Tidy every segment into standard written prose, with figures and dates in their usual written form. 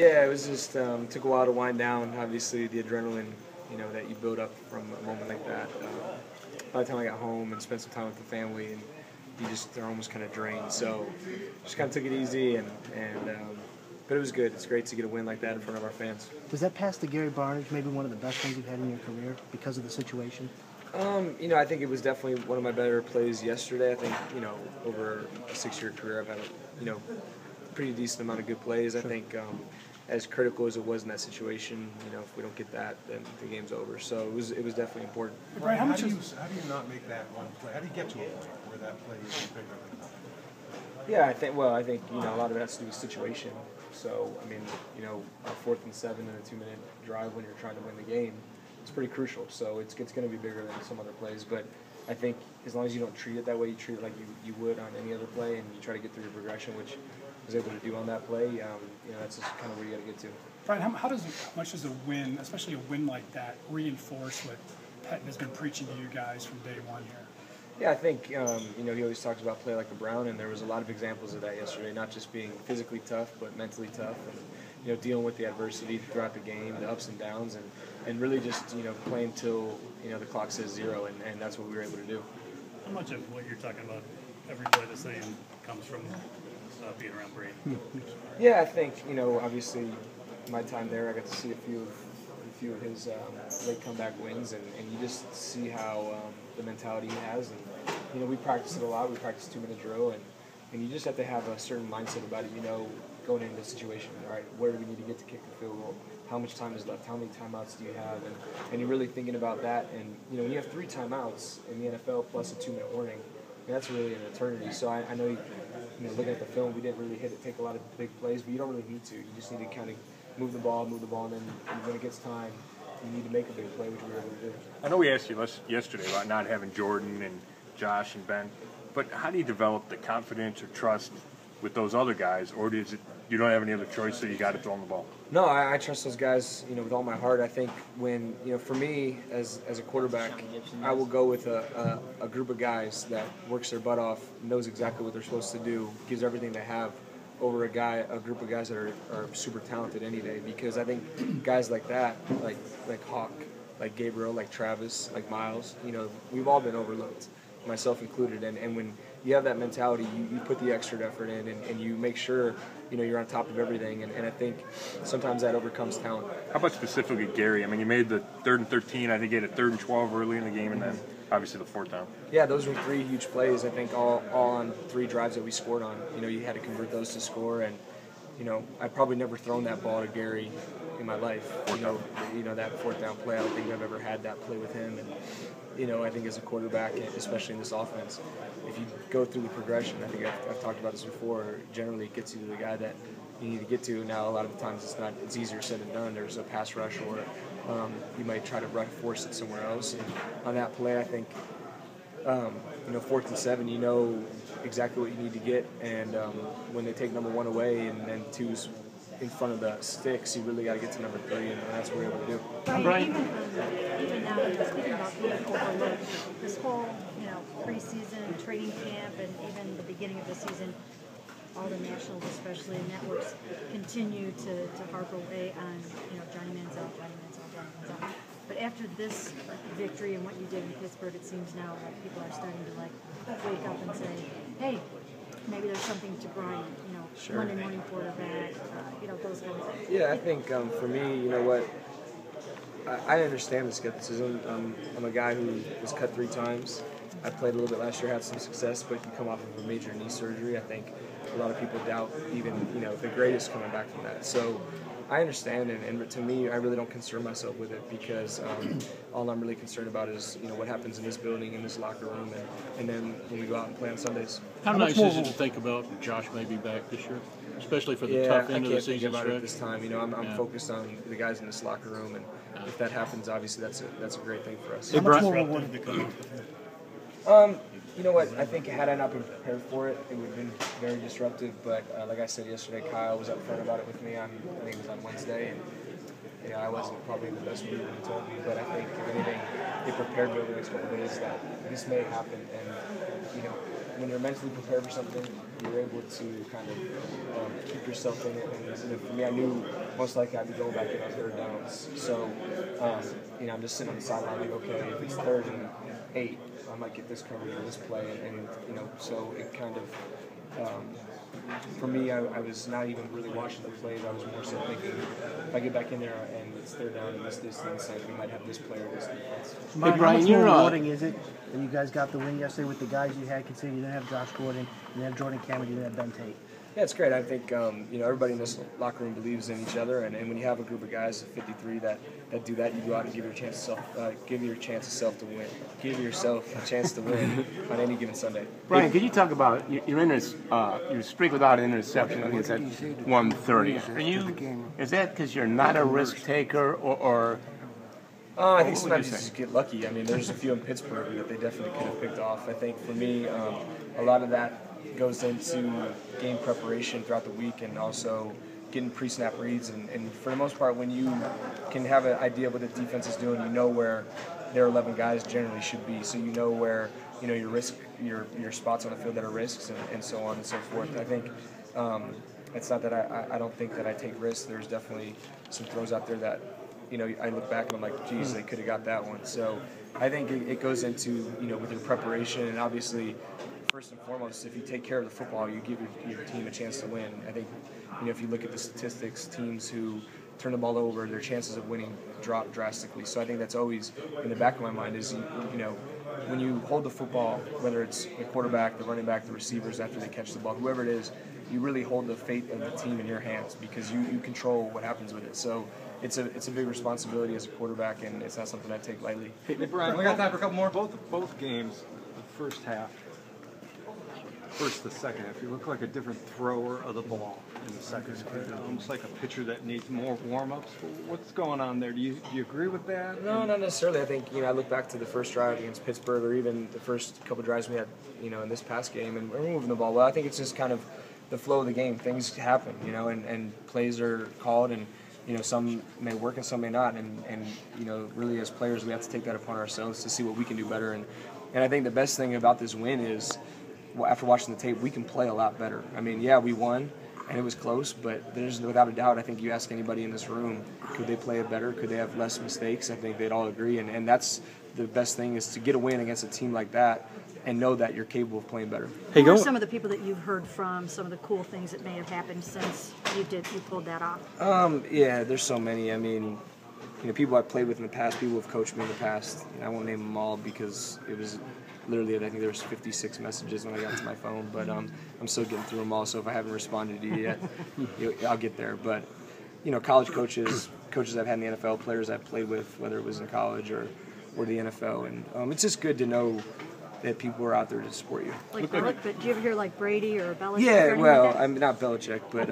Yeah, it was just took a while to wind down. Obviously, the adrenaline, that you build up from a moment like that. By the time I got home and spent some time with the family, and they're almost kind of drained. So just kind of took it easy, but it was good. It's great to get a win like that in front of our fans. Was that pass to Gary Barnage maybe one of the best ones you've had in your career because of the situation? I think it was definitely one of my better plays yesterday. I think, over a 6-year career, I've had pretty decent amount of good plays. I think as critical as it was in that situation, if we don't get that, then the game's over. So it was definitely important. Brian, how do you not make that one play? How do you get to a point where that play is bigger than nothing? Yeah, I think a lot of it has to do with situation. So, a 4th and 7 and a 2-minute drive when you're trying to win the game, it's pretty crucial. So it's going to be bigger than some other plays. But I think as long as you don't treat it that way, you treat it like you would on any other play, and you try to get through your progression, which I was able to do on that play. That's just kind of where you got to get to. Brian, how much does a win, especially a win like that, reinforce what Pettin has been preaching to you guys from day one here? Yeah, I think, he always talks about play like a Brown, and there was a lot of examples of that yesterday, not just being physically tough, but mentally tough, and, dealing with the adversity throughout the game, the ups and downs, and really just, playing till, the clock says 0, and that's what we were able to do. How much of what you're talking about, every play the same, comes from being around Brady? Yeah, I think, obviously my time there, I got to see a few of his late comeback wins, and you just see how the mentality he has. And we practice it a lot. We practice 2-minute drill, and you just have to have a certain mindset about it. Going into the situation, all right, where do we need to get to kick the field goal? How much time is left? How many timeouts do you have? And you're really thinking about that. And when you have 3 timeouts in the NFL plus a 2-minute warning, that's really an eternity. So I know, looking at the film, we didn't really take a lot of big plays, but you don't really need to. You just need to kind of move the ball, and then when it gets time, you need to make a big play, which we were able to do. I know we asked you yesterday about not having Jordan and Josh and Ben, but how do you develop the confidence or trust with those other guys, or is it you don't have any other choice, so you got to throw them the ball? No, I trust those guys, with all my heart. I think when, for me as a quarterback, I will go with a group of guys that works their butt off, knows exactly what they're supposed to do, gives everything they have, over a group of guys that are super talented any day. Because I think guys like that, like Hawk, like Gabriel, like Travis, like Miles, we've all been overlooked, myself included. And when you have that mentality, you put the extra effort in, and you make sure you're on top of everything. And I think sometimes that overcomes talent. How about specifically Gary? I mean, you made the 3rd and 13. I think you had a 3rd and 12 early in the game, and then obviously the 4th down. Yeah, those were 3 huge plays. I think all on 3 drives that we scored on. You had to convert those to score, and I've probably never thrown that ball to Gary in my life. That 4th down play. I don't think I've ever had that play with him. And I think as a quarterback, especially in this offense, if you go through the progression, I think I've talked about this before. Generally, it gets you to the guy that you need to get to. Now, a lot of the times it's easier said than done. There's a pass rush, or you might try to force it somewhere else. And on that play, I think 4th and 7, you know exactly what you need to get. And when they take number 1 away, and then 2's in front of the sticks, you really got to get to number 3, and that's what we're able to do. Brian, even now, speaking about being overlooked, this whole preseason training camp, and even the beginning of the season, all the nationals, especially networks, continue to harp away on Johnny Manziel. But after this victory and what you did in Pittsburgh, it seems now like people are starting to wake up and say, hey, maybe there's something to Brian, Sure. Monday morning quarterback, those kind of things. Yeah, I think for me, I understand the skepticism. I'm a guy who was cut 3 times. I played a little bit last year, had some success, but you come off of a major knee surgery. I think a lot of people doubt even the greatest coming back from that. So I understand, and to me, I really don't concern myself with it, because all I'm really concerned about is what happens in this building, in this locker room, and then when we go out and play on Sundays. How nice is it to think about Josh maybe back this year, especially for the tough end of the season? I can't think about it this time. I'm focused on the guys in this locker room, and if that happens, obviously that's a great thing for us. How much more rewarding to come? You know what? I think had I not been prepared for it, it would have been very disruptive. But like I said yesterday, Kyle was upfront about it with me I think it was on Wednesday, and I wasn't probably the best mood when he told me. But I think if anything, it prepared me over the next couple of days that this may happen, and when you're mentally prepared for something, you're able to kind of keep yourself in it. And for me, I knew most likely I'd be going back in on third downs. So, I'm just sitting on the sideline like, okay, if it's 3rd and 8, I might get this coverage or this play, and so it kind of. For me, I was not even really watching the plays. I was more so thinking, if I get back in there and it's 3rd down in this distance, we might have this player, this defense. Brian, how much more rewarding is it that you guys got the win yesterday with the guys you had, considering you didn't have Josh Gordon, you didn't have Jordan Cameron, you didn't have Ben Tate? Yeah, it's great. I think everybody in this locker room believes in each other, and when you have a group of guys, 53, that do that, you go out and give your chance to self to win. Give yourself a chance to win on any given Sunday. Brian, could you talk about your streak without an interception? I think it's at 130. Is that because you're not a risk taker, or I think sometimes you just get lucky. I mean, there's a few in Pittsburgh that they definitely could have picked off. I think for me, a lot of that goes into game preparation throughout the week and also getting pre-snap reads. And for the most part, when you can have an idea of what the defense is doing, you know where their 11 guys generally should be. So you know where your spots on the field that are risks and so on and so forth. I think it's not that I don't think that I take risks. There's definitely some throws out there that I look back and I'm like, geez, they could have got that one. So I think it goes into with your preparation, and obviously first and foremost, if you take care of the football, you give your team a chance to win. I think if you look at the statistics, teams who turn the ball over, their chances of winning drop drastically. So I think that's always in the back of my mind is when you hold the football, whether it's the quarterback, the running back, the receivers after they catch the ball, whoever it is, you really hold the fate of the team in your hands because you control what happens with it. So it's a big responsibility as a quarterback, and it's not something I take lightly. Hey Brian, we got time for a couple more. Both games, the first half, the second half, you look like a different thrower of the ball in the second half. Almost like a pitcher that needs more warm-ups. What's going on there? Do you agree with that? No, not necessarily. I think I look back to the first drive against Pittsburgh, or even the first couple drives we had in this past game, and we're moving the ball well. I think it's just kind of the flow of the game. Things happen, and plays are called, and some may work and some may not, and really as players we have to take that upon ourselves to see what we can do better. And I think the best thing about this win is, after watching the tape, we can play a lot better. I mean, yeah, we won, and it was close, but there's without a doubt, I think you ask anybody in this room, could they play it better? Could they have less mistakes? I think they'd all agree, and that's the best thing, is to get a win against a team like that and know that you're capable of playing better. Who are some of the people that you've heard from, some of the cool things that may have happened since you pulled that off? Yeah, there's so many. I mean, people I've played with in the past, people who've coached me in the past. I won't name them all because it was literally, I think there was 56 messages when I got to my phone, but I'm still getting through them all, so if I haven't responded to you yet, I'll get there. But, college coaches I've had in the NFL, players I've played with, whether it was in college or the NFL, and it's just good to know that people are out there to support you. But do you ever hear like Brady or Belichick? Yeah, well, I'm not Belichick, but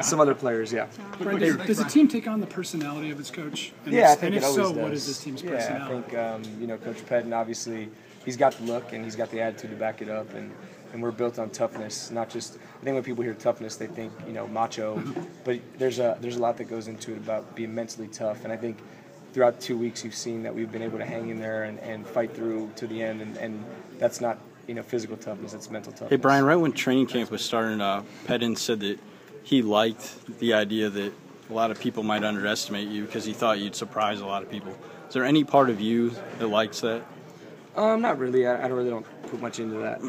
some other players, yeah. Brian, does the team take on the personality of its coach? And I think if it always so, does. what is this team's personality? Yeah, I think Coach Pettin, obviously, he's got the look and he's got the attitude to back it up, and we're built on toughness. Not just, I think when people hear toughness, they think macho, but there's a lot that goes into it about being mentally tough, and I think throughout 2 weeks you've seen that we've been able to hang in there and fight through to the end, and that's not physical toughness, it's mental toughness. Hey Brian, right when training camp was starting, Pettin said that he liked the idea that a lot of people might underestimate you because he thought you'd surprise a lot of people. Is there any part of you that likes that? Not really. I really don't put much into that.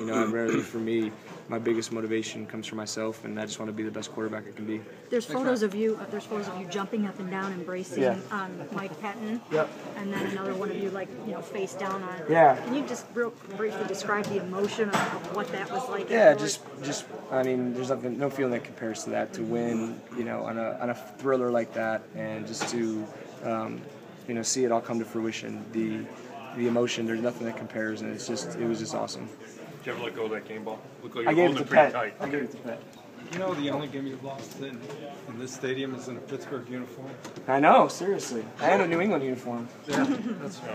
For me, my biggest motivation comes from myself, and I just want to be the best quarterback I can be. There's photos of you jumping up and down, embracing Mike Pettin. Yep. And then another one of you, face down on. Yeah. Can you just real briefly describe the emotion of what that was like? Yeah, just I mean, there's no feeling that compares to that. To win, on a thriller like that, and just to see it all come to fruition. The emotion, there's nothing that compares, and it was just awesome. Did you ever let go of that game ball? Looked like I you gave were it to holding it Pet. pretty tight. I gave it to Pet. The only game you've lost in this stadium is in a Pittsburgh uniform. I know, seriously. I had a New England uniform. Yeah, that's right.